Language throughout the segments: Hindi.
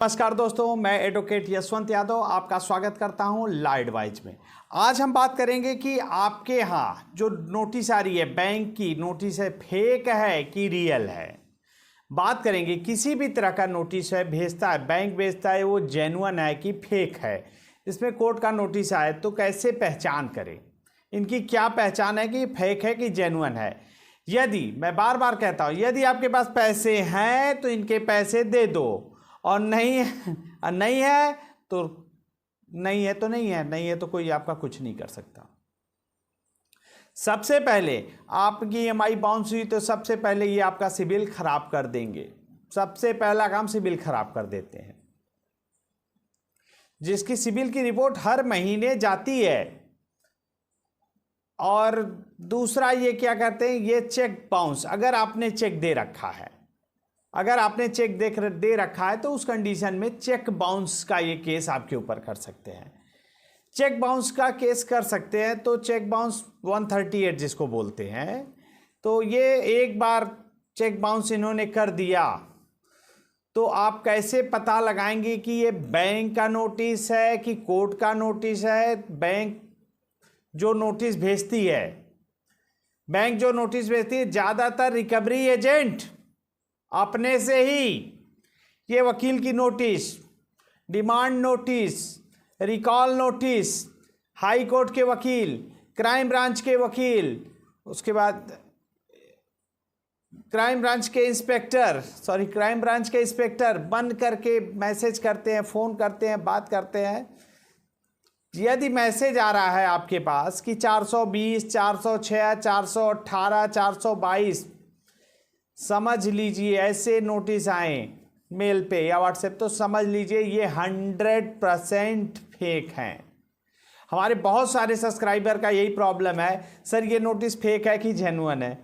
नमस्कार दोस्तों, मैं एडवोकेट यशवंत यादव आपका स्वागत करता हूं लॉ एडवाइज में। आज हम बात करेंगे कि आपके यहाँ जो नोटिस आ रही है, बैंक की नोटिस है, फेक है कि रियल है। बात करेंगे किसी भी तरह का नोटिस है भेजता है, बैंक भेजता है, वो जेन्युइन है कि फेक है। इसमें कोर्ट का नोटिस आए तो कैसे पहचान करें, इनकी क्या पहचान है कि फेक है कि जेन्युइन है। यदि मैं बार बार कहता हूँ, यदि आपके पास पैसे हैं तो इनके पैसे दे दो, और नहीं है तो नहीं है, नहीं है तो कोई आपका कुछ नहीं कर सकता। सबसे पहले आपकी EMI बाउंस हुई तो सबसे पहले ये आपका सिबिल खराब कर देंगे। सबसे पहला काम सिबिल खराब कर देते हैं। जिसकी सिबिल की रिपोर्ट हर महीने जाती है। और दूसरा ये क्या करते हैं, ये चेक बाउंस। अगर आपने चेक दे रखा है, दे रखा है तो उस कंडीशन में चेक बाउंस का ये केस आपके ऊपर कर सकते हैं। चेक बाउंस का केस कर सकते हैं तो चेक बाउंस 138 जिसको बोलते हैं, तो ये एक बार चेक बाउंस इन्होंने कर दिया तो आप कैसे पता लगाएंगे कि ये बैंक का नोटिस है कि कोर्ट का नोटिस है। बैंक जो नोटिस भेजती है, ज़्यादातर रिकवरी एजेंट अपने से ही ये वकील की notice, demand notice, recall notice, high court के वकील, क्राइम ब्रांच के वकील, उसके बाद क्राइम ब्रांच के इंस्पेक्टर बंद करके मैसेज करते हैं, फ़ोन करते हैं, बात करते हैं। यदि मैसेज आ रहा है आपके पास कि 420, 406, 418, 422, समझ लीजिए ऐसे नोटिस आए मेल पे या व्हाट्सएप, तो समझ लीजिए ये 100% फेक हैं। हमारे बहुत सारे सब्सक्राइबर का यही प्रॉब्लम है, सर ये नोटिस फेक है कि जेन्युइन है,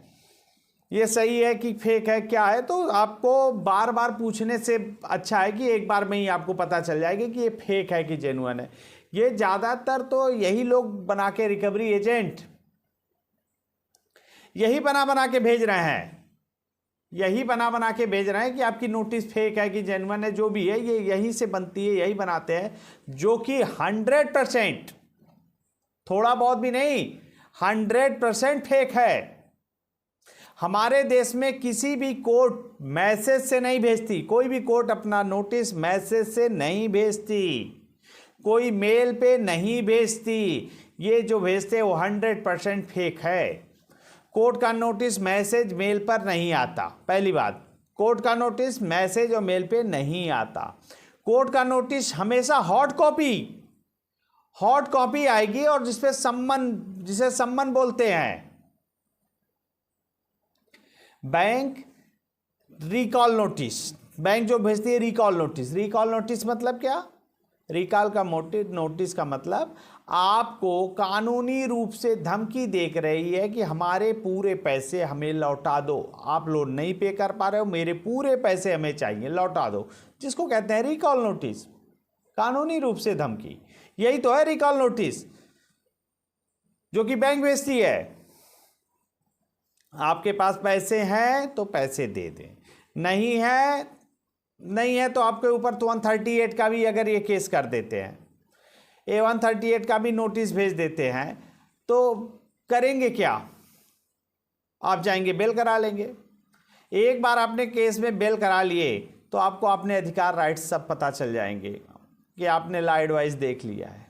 ये सही है कि फेक है, क्या है। तो आपको बार बार पूछने से अच्छा है कि एक बार में ही आपको पता चल जाएगा कि ये फेक है कि जेन्युइन है। ये ज़्यादातर तो यही लोग बना के, रिकवरी एजेंट यही बना के भेज रहे हैं, कि आपकी नोटिस फेक है कि जेन्युइन है। जो भी है ये यहीं से बनती है, यही बनाते हैं, जो कि 100%, थोड़ा बहुत भी नहीं, 100% फेक है। हमारे देश में किसी भी कोर्ट मैसेज से नहीं भेजती, कोई भी कोर्ट अपना नोटिस मैसेज से नहीं भेजती, कोई मेल पे नहीं भेजती। ये जो भेजते हैं वो 100% फेक है। कोर्ट का नोटिस मैसेज मेल पर नहीं आता। पहली बात, कोर्ट का नोटिस मैसेज और मेल पे नहीं आता। कोर्ट का नोटिस हमेशा हॉट कॉपी आएगी, और जिसे सम्मन बोलते हैं। बैंक रिकॉल नोटिस, बैंक जो भेजती है रिकॉल नोटिस मतलब क्या? रिकॉल का नोटिस का मतलब आपको कानूनी रूप से धमकी देख रही है कि हमारे पूरे पैसे हमें लौटा दो, आप लोन नहीं पे कर पा रहे हो, मेरे पूरे पैसे हमें चाहिए, लौटा दो, जिसको कहते हैं रिकॉल नोटिस। कानूनी रूप से धमकी, यही तो है रिकॉल नोटिस जो कि बैंक भेजती है। आपके पास पैसे हैं तो पैसे दे दें, नहीं है तो आपके ऊपर तो 138 का भी अगर ये केस कर देते हैं, ये 138 का भी नोटिस भेज देते हैं, तो करेंगे क्या? आप जाएंगे बेल करा लेंगे। एक बार आपने केस में बेल करा लिए तो आपको अपने अधिकार, राइट्स सब पता चल जाएंगे कि आपने लॉ एडवाइस देख लिया है,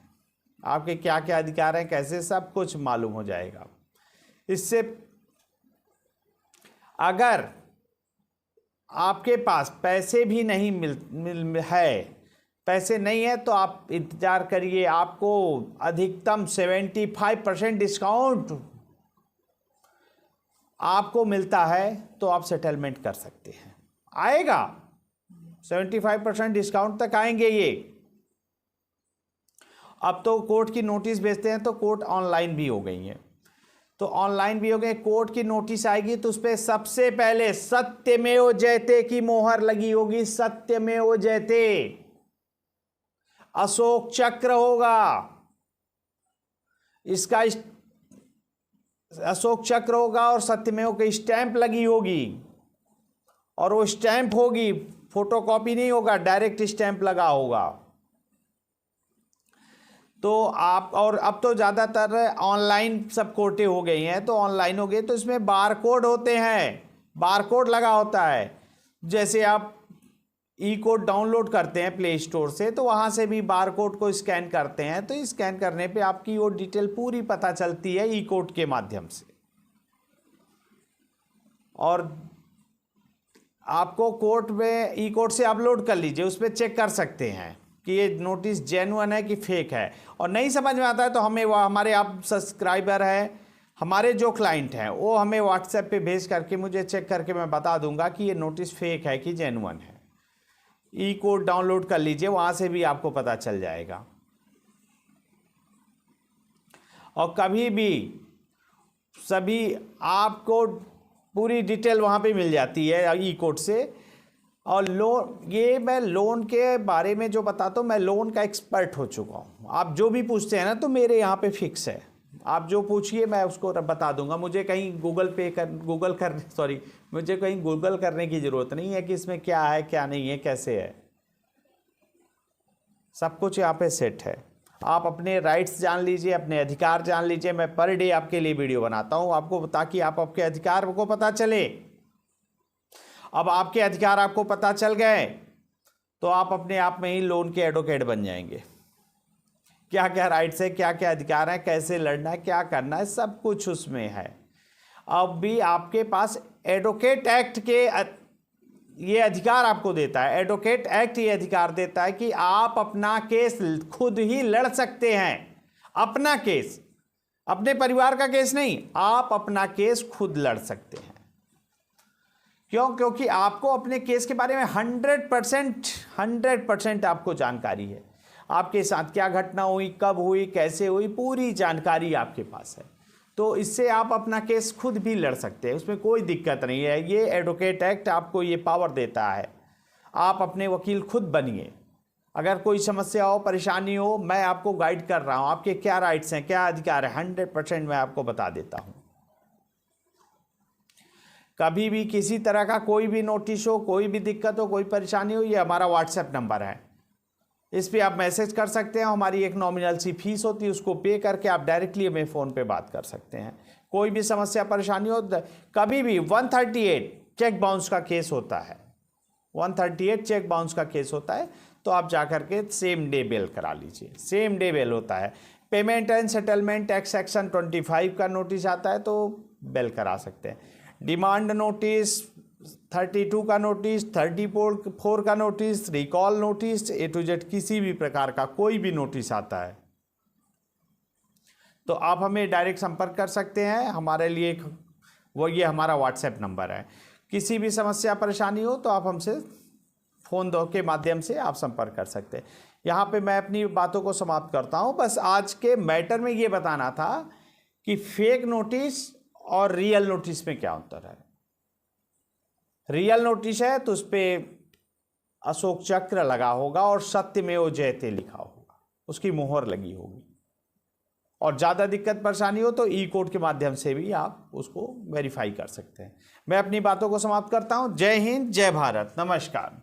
आपके क्या क्या अधिकार हैं, कैसे, सब कुछ मालूम हो जाएगा। इससे अगर आपके पास पैसे भी नहीं पैसे नहीं है तो आप इंतजार करिए, आपको अधिकतम 75% डिस्काउंट आपको मिलता है तो आप सेटलमेंट कर सकते हैं। आएगा 75% डिस्काउंट तक आएंगे ये। अब तो कोर्ट की नोटिस भेजते हैं तो कोर्ट ऑनलाइन भी हो गई है, कोर्ट की नोटिस आएगी तो उस पर सबसे पहले सत्यमेव जयते की मोहर लगी होगी। सत्यमेव जयते, अशोक चक्र होगा इसका, अशोक चक्र होगा और सत्यमेव की स्टैंप लगी होगी, और वो स्टैंप होगी फोटोकॉपी नहीं होगा, डायरेक्ट स्टैंप लगा होगा। तो आप, और अब तो ज़्यादातर ऑनलाइन सब कोटे हो गई हैं, तो ऑनलाइन हो गए, तो इसमें बार कोड होते हैं, बार कोड लगा होता है। जैसे आप ई कोड डाउनलोड करते हैं प्ले स्टोर से, तो वहाँ से भी बार कोड को स्कैन करते हैं, तो स्कैन करने पे आपकी वो डिटेल पूरी पता चलती है ई कोड के माध्यम से। और आपको कोर्ट में ई कोड से अपलोड कर लीजिए, उस पर चेक कर सकते हैं कि ये नोटिस जेन्युइन है कि फेक है। और नहीं समझ में आता है तो हमें हमारे आप सब्सक्राइबर है, हमारे जो क्लाइंट हैं, वो हमें व्हाट्सएप पे भेज करके मुझे चेक करके मैं बता दूंगा कि ये नोटिस फेक है कि जेन्युइन है। ई कोड डाउनलोड कर लीजिए, वहाँ से भी आपको पता चल जाएगा। और कभी भी सभी आपको पूरी डिटेल वहाँ पे मिल जाती है ई कोड से। और लोन, ये मैं लोन के बारे में जो बताता हूँ, मैं लोन का एक्सपर्ट हो चुका हूँ। आप जो भी पूछते हैं ना, तो मेरे यहाँ पे फिक्स है, आप जो पूछिए मैं उसको बता दूंगा। मुझे कहीं मुझे कहीं गूगल करने की ज़रूरत नहीं है कि इसमें क्या है क्या नहीं है कैसे है, सब कुछ यहाँ पे सेट है। आप अपने राइट्स जान लीजिए, अपने अधिकार जान लीजिए। मैं पर डे आपके लिए वीडियो बनाता हूँ आपको, ताकि आप आपके अधिकार को पता चले। अब आपके अधिकार आपको पता चल गए तो आप अपने आप में ही लोन के एडवोकेट बन जाएंगे। क्या क्या राइट्स है, क्या क्या अधिकार है, कैसे लड़ना है, क्या करना है, सब कुछ उसमें है। अब भी आपके पास एडवोकेट एक्ट के ये अधिकार आपको देता है, एडवोकेट एक्ट ये अधिकार देता है कि आप अपना केस खुद ही लड़ सकते हैं। अपना केस, अपने परिवार का केस नहीं, आप अपना केस खुद लड़ सकते हैं। क्यों? क्योंकि आपको अपने केस के बारे में 100% आपको जानकारी है। आपके साथ क्या घटना हुई, कब हुई, कैसे हुई, पूरी जानकारी आपके पास है। तो इससे आप अपना केस खुद भी लड़ सकते हैं, उसमें कोई दिक्कत नहीं है। ये एडवोकेट एक्ट आपको ये पावर देता है। आप अपने वकील खुद बनिए। अगर कोई समस्या हो, परेशानी हो, मैं आपको गाइड कर रहा हूँ। आपके क्या राइट्स हैं, क्या अधिकार है, 100% मैं आपको बता देता हूँ। कभी भी किसी तरह का कोई भी नोटिस हो, कोई भी दिक्कत हो, कोई परेशानी हो, ये हमारा व्हाट्सएप नंबर है, इस पे आप मैसेज कर सकते हैं। हमारी एक नॉमिनल सी फीस होती है, उसको पे करके आप डायरेक्टली हमें फ़ोन पे बात कर सकते हैं। कोई भी समस्या परेशानी हो, कभी भी 138 चेक बाउंस का केस होता है, 138 चेक बाउंस का केस होता है, तो आप जा कर के सेम डे बेल करा लीजिए। सेम डे बेल होता है। Payment and settlement act section 25 का नोटिस आता है तो बेल करा सकते हैं। डिमांड नोटिस, 32 का नोटिस, 34 का notice, recall notice, A to Z किसी भी प्रकार का कोई भी नोटिस आता है तो आप हमें डायरेक्ट संपर्क कर सकते हैं। हमारे लिए ये हमारा व्हाट्सएप नंबर है। किसी भी समस्या परेशानी हो तो आप हमसे फ़ोन के माध्यम से आप संपर्क कर सकते हैं। यहाँ पे मैं अपनी बातों को समाप्त करता हूँ। बस आज के मैटर में ये बताना था कि फेक नोटिस और रियल नोटिस में क्या अंतर है। रियल नोटिस है तो उस पर अशोक चक्र लगा होगा और सत्यमेव जयते लिखा होगा, उसकी मोहर लगी होगी। और ज़्यादा दिक्कत परेशानी हो तो ई कोड के माध्यम से भी आप उसको वेरीफाई कर सकते हैं। मैं अपनी बातों को समाप्त करता हूँ। जय हिंद, जय भारत, नमस्कार।